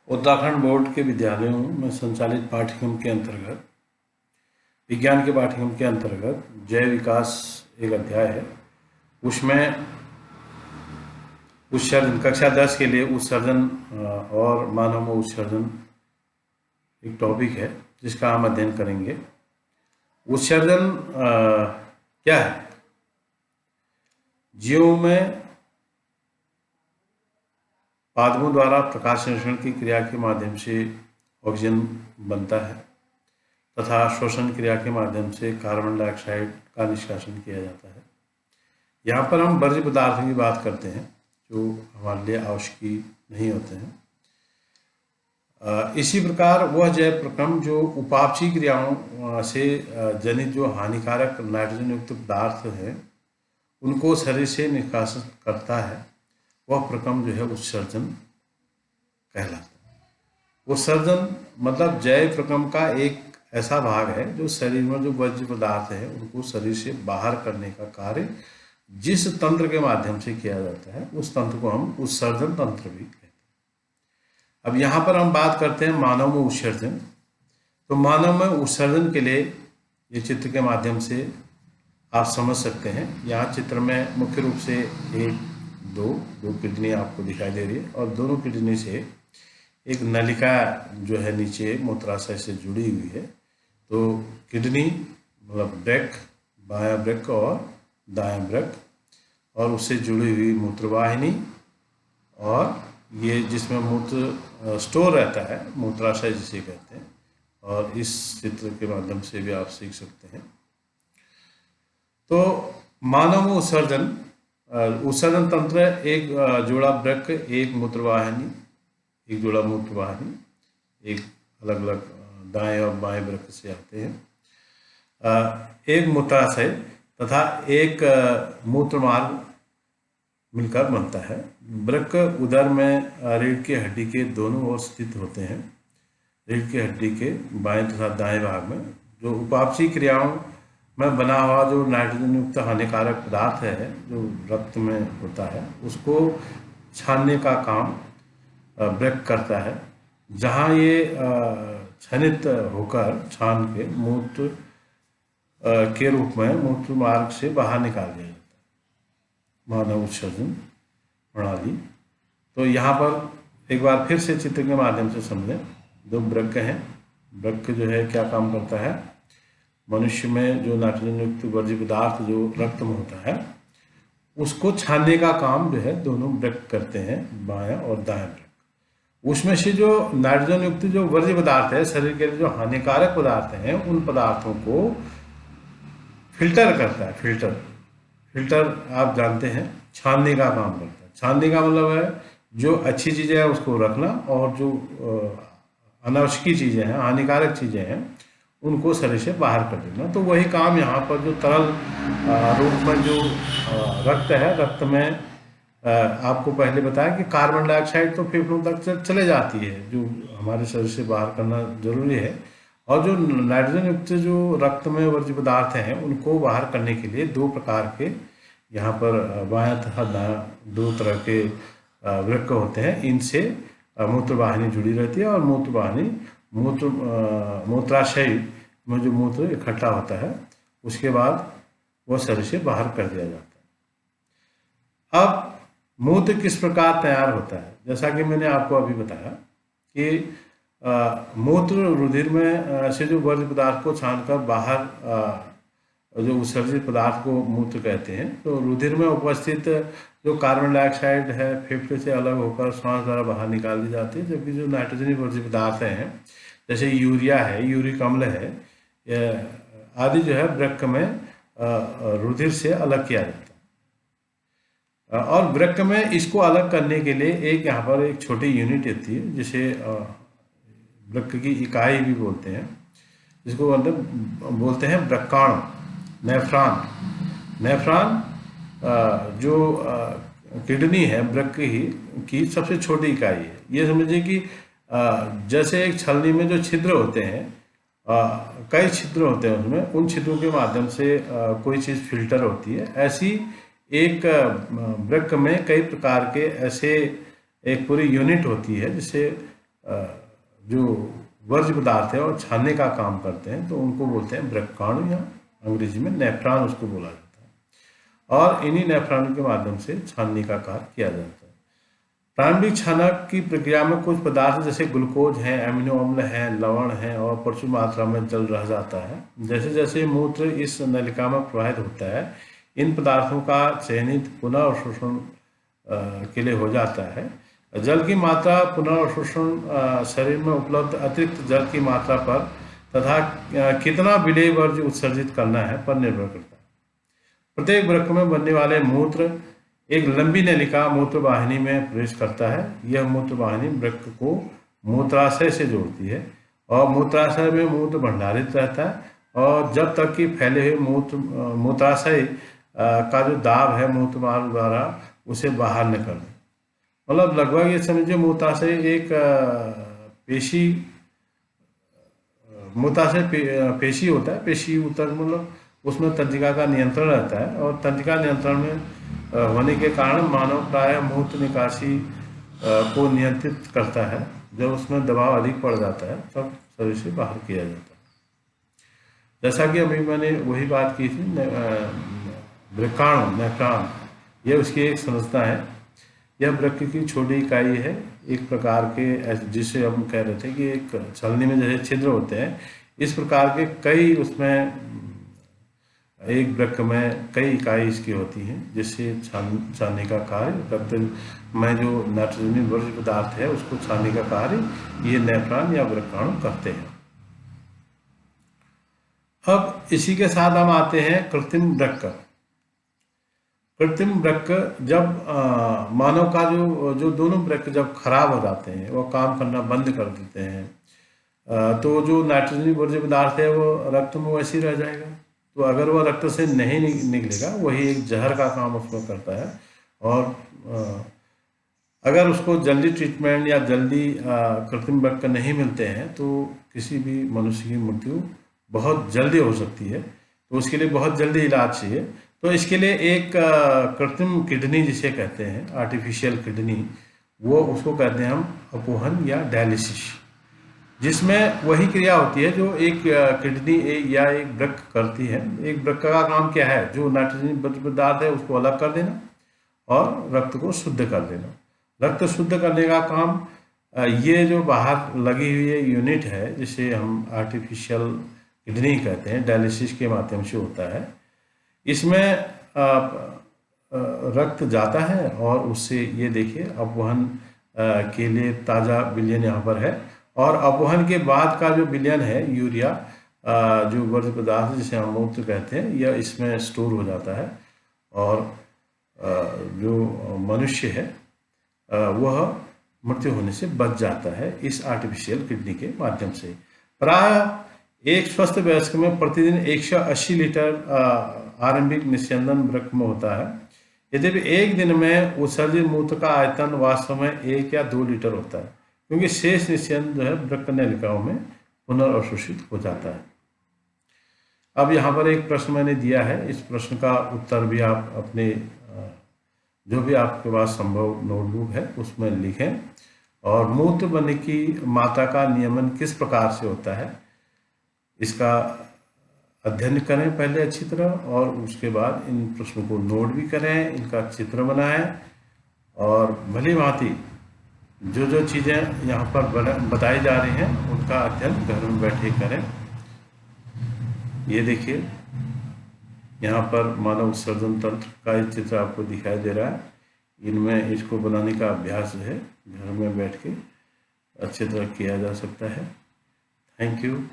Uttarakhand board के विद्यालयों में संचालित पाठ्यक्रम के अंतर्गत विज्ञान के पाठ्यक्रम के अंतर्गत जैव विकास एक अध्याय है। उसमें उत्सर्जन कक्षा 10 के लिए उत्सर्जन और मानव में उत्सर्जन एक टॉपिक है जिसका हम अध्ययन करेंगे। उत्सर्जन क्या है? जीवों में पादपों द्वारा प्रकाश संश्लेषण की क्रिया के माध्यम से ऑक्सीजन बनता है तथा श्वसन क्रिया के माध्यम से कार्बन डाइऑक्साइड का निष्कासन किया जाता है। यहाँ पर हम वर्ज्य पदार्थों की बात करते हैं जो हमारे लिए आवश्यक नहीं होते हैं। इसी प्रकार वह जैव प्रक्रम जो उपापचयी क्रियाओं से जनित जो हानिकारक नाइट्रोजन युक्त पदार्थ हैं उनको शरीर से निष्कासित करता है, वह प्रक्रम जो है उत्सर्जन कहलाता है। उत्सर्जन मतलब जैव प्रक्रम का एक ऐसा भाग है जो शरीर में जो वर्ज्य पदार्थ है उनको शरीर से बाहर करने का कार्य जिस तंत्र के माध्यम से किया जाता है उस तंत्र को हम उत्सर्जन तंत्र भी कहते हैं। अब यहाँ पर हम बात करते हैं मानव में उत्सर्जन। तो मानव में उत्सर्जन के लिए ये चित्र के माध्यम से आप समझ सकते हैं। यहाँ चित्र में मुख्य रूप से दो किडनी आपको दिखाई दे रही है और दोनों किडनी से एक नलिका जो है नीचे मूत्राशय से जुड़ी हुई है। तो किडनी मतलब ब्रेक, बायां ब्रेक और दायां ब्रेक, और उससे जुड़ी हुई मूत्रवाहिनी, और ये जिसमें मूत्र स्टोर रहता है मूत्राशय जिसे कहते हैं, और इस चित्र के माध्यम से भी आप सीख सकते हैं। तो मानव में उत्सर्जन तंत्र एक जोड़ा ब्रेक, एक मूत्रवाहिनी, एक जोड़ा मूत्रवाहिनी, एक अलग अलग दाएं और बाएं ब्रेक से आते हैं, एक मूत्राशय तथा एक मूत्रमार्ग मिलकर बनता है। ब्रेक उदर में रीढ़ की हड्डी के दोनों ओर स्थित होते हैं। रीढ़ की हड्डी के बाएं तथा दाएं भाग में जो उपापचयी क्रियाओं में बना हुआ जो नाइट्रोजन युक्त हानिकारक पदार्थ है जो रक्त में होता है उसको छानने का काम ब्रेक करता है। जहाँ ये छनित होकर छान के मूत्र के रूप में मूत्र मार्ग से बाहर निकाल दिया जाता है, मानव उत्सर्जन प्रणाली। तो यहाँ पर एक बार फिर से चित्र के माध्यम से समझें। दो ब्रेक हैं। ब्रेक जो है क्या काम करता है? मनुष्य में जो नाइट्रोजन युक्त वर्ज्य पदार्थ जो रक्त में होता है उसको छानने का काम जो है दोनों ब्रेक करते हैं, बायां और दायां ब्रेक। उसमें से जो नाइट्रोजन युक्त जो वर्ज्य पदार्थ है, शरीर के जो हानिकारक पदार्थ हैं, उन पदार्थों को फिल्टर करता है। फिल्टर आप जानते हैं छानने का काम करता है। छानने का मतलब है जो अच्छी चीज़ें हैं उसको रखना और जो अनावश्यक चीज़ें हैं, हानिकारक चीज़ें हैं, उनको शरीर से बाहर कर देना। तो वही काम यहाँ पर जो तरल रूप में जो रक्त है, रक्त में आपको पहले बताया कि कार्बन डाइऑक्साइड तो फेफड़ों तक चले जाती है जो हमारे शरीर से बाहर करना जरूरी है, और जो नाइट्रोजन युक्त जो रक्त में वर्ज्य पदार्थ हैं उनको बाहर करने के लिए दो प्रकार के यहाँ पर बायां तथा दायां दो तरह के वृक्क होते हैं। इनसे मूत्रवाहिनी जुड़ी रहती है और मूत्रवाहिनी मूत्राशय में जो मूत्र इकट्ठा होता है उसके बाद वह शरीर से बाहर कर दिया जाता है। अब मूत्र किस प्रकार तैयार होता है? जैसा कि मैंने आपको अभी बताया कि मूत्र रुधिर में से जो वर्ज्य पदार्थ को छानकर बाहर जो उत्सर्जित पदार्थ को मूत्र कहते हैं। तो रुधिर में उपस्थित जो कार्बन डाइऑक्साइड है फेफड़े से अलग होकर श्वास द्वारा बाहर निकाल दी जाती है, जबकि जो नाइट्रोजन वर्ज्य पदार्थ हैं जैसे यूरिया है, यूरिक अम्ल है आदि जो है वृक्क में रुधिर से अलग किया जाता है। और वृक्क में इसको अलग करने के लिए एक यहाँ पर एक छोटी यूनिट होती है जिसे वृक्क की इकाई भी बोलते हैं, जिसको मतलब बोलते हैं वृक्काणु, नेफ्रॉन जो किडनी है वृक्क की सबसे छोटी इकाई है। ये समझिए कि जैसे एक छलनी में जो छिद्र होते हैं, कई छिद्र होते हैं उसमें, उन छिद्रों के माध्यम से कोई चीज़ फिल्टर होती है, ऐसी एक वृक्क में कई प्रकार के ऐसे एक पूरी यूनिट होती है जिसे जो वर्ज्य पदार्थ है और छानने का काम करते हैं, तो उनको बोलते हैं वृक्काणु, या अंग्रेजी में नेफ्रॉन उसको बोला जाता है। और इन्हीं नेफ्रॉन के माध्यम से छानने का कार्य किया जाता है। प्रारंभिक छानक की प्रक्रिया में कुछ पदार्थ जैसे ग्लूकोज है, एमिनो अम्ल है, लवण है और प्रचुर मात्रा में जल रह जाता है। जैसे जैसे मूत्र इस नलिका में प्रवाहित होता है, इन पदार्थों का चयनित पुनर्अवशोषण के लिए हो जाता है। जल की मात्रा पुनर्अवशोषण शरीर में उपलब्ध अतिरिक्त जल की मात्रा पर तथा कितना विलेय वर्ज्य उत्सर्जित करना है पर निर्भर करता है। प्रत्येक वृक्क में बनने वाले मूत्र एक लंबी नलिका मूत्रवाहिनी में प्रवेश करता है। यह मूत्रवाहिनी वृक्क को मूत्राशय से जोड़ती है और मूत्राशय में मूत्र भंडारित रहता है और जब तक कि फैले हुए मूत्राशय का जो दाब है मूत्रमार्ग द्वारा उसे बाहर निकल दे। मतलब लगभग ये समझिए मूत्राशय एक मूत्राशय पेशी होता है। पेशी ऊतक मतलब उसमें तंत्रिका का नियंत्रण रहता है और तंत्रिका नियंत्रण में होने के कारण मानव प्राय मूत्र निकासी को नियंत्रित करता है। जब उसमें दबाव अधिक पड़ जाता है तब शरीर से बाहर किया जाता है। जैसा कि अभी मैंने वही बात की थी, वृक्काणु नेफ्रॉन, यह उसकी एक संरचना है। यह वृक्क की छोटी इकाई है, एक प्रकार के, जिसे हम कह रहे थे कि एक छलनी में जैसे छिद्र होते हैं, इस प्रकार के कई उसमें एक वृक्क में कई इकाई इसकी होती हैं, जिससे छानने का कार्य रक्त में जो नाइट्रोजनी वर्ज्य पदार्थ है उसको छानने का कार्य ये नेफ्रॉन या वृक्काणु करते हैं। अब इसी के साथ हम आते हैं कृत्रिम वृक्क। कृत्रिम वृक्क जब मानव का जो दोनों वृक्क जब खराब हो जाते हैं, वो काम करना बंद कर देते हैं, तो जो नाइट्रोजनी वर्ज्य पदार्थ है वो रक्त में वैसे ही रह जाएगा। तो अगर वह रक्त से नहीं निकलेगा, वही एक जहर का काम उसमें करता है। और अगर उसको जल्दी ट्रीटमेंट या जल्दी कृत्रिम वृक्क नहीं मिलते हैं तो किसी भी मनुष्य की मृत्यु बहुत जल्दी हो सकती है। तो उसके लिए बहुत जल्दी इलाज चाहिए। तो इसके लिए एक कृत्रिम किडनी जिसे कहते हैं, आर्टिफिशियल किडनी, वो उसको कहते हैं हम अपोहन या डायलिसिस, जिसमें वही क्रिया होती है जो एक किडनी या एक वृक्क करती है। एक वृक्क का काम क्या है, जो नाइट्रोजन पदार्थ है उसको अलग कर देना और रक्त को शुद्ध कर देना। रक्त शुद्ध करने का काम ये जो बाहर लगी हुई यूनिट है जिसे हम आर्टिफिशियल किडनी कहते हैं, डायलिसिस के माध्यम से होता है। इसमें रक्त जाता है और उससे ये देखिए अपवहन के लिए ताज़ा विलयन यहाँ पर है। और अपवहन के बाद का जो विलयन है यूरिया, जो वर्ज्य पदार्थ जिसे हम मूत्र कहते हैं, यह इसमें स्टोर हो जाता है और जो मनुष्य है वह मृत्यु होने से बच जाता है इस आर्टिफिशियल किडनी के माध्यम से। प्राय एक स्वस्थ वयस्क में प्रतिदिन 180 लीटर आरंभिक निस्यंदन वृक्क में होता है। यद्यपि एक दिन में उत्सर्जित मूत्र का आयतन वास्तव में 1 या 2 लीटर होता है, क्योंकि शेष निस्यंदन जो है वृक्क नलिकाओं में पुनर्अवशोषित हो जाता है। अब यहाँ पर एक प्रश्न मैंने दिया है, इस प्रश्न का उत्तर भी आप अपने जो भी आपके पास संभव नोटबुक है उसमें लिखें। और मूत्र बनने की मात्रा का नियमन किस प्रकार से होता है इसका अध्ययन करें पहले अच्छी तरह, और उसके बाद इन प्रश्नों को नोट भी करें, इनका चित्र बनाएं और भली भांति जो जो चीज़ें यहाँ पर बताई जा रही हैं उनका अध्ययन घर में बैठे करें। ये देखिए यहाँ पर मानव उत्सर्जन तंत्र का एक चित्र आपको दिखाई दे रहा है। इनमें इसको बनाने का अभ्यास जो है घर में बैठ के अच्छी तरह किया जा सकता है। Thank you.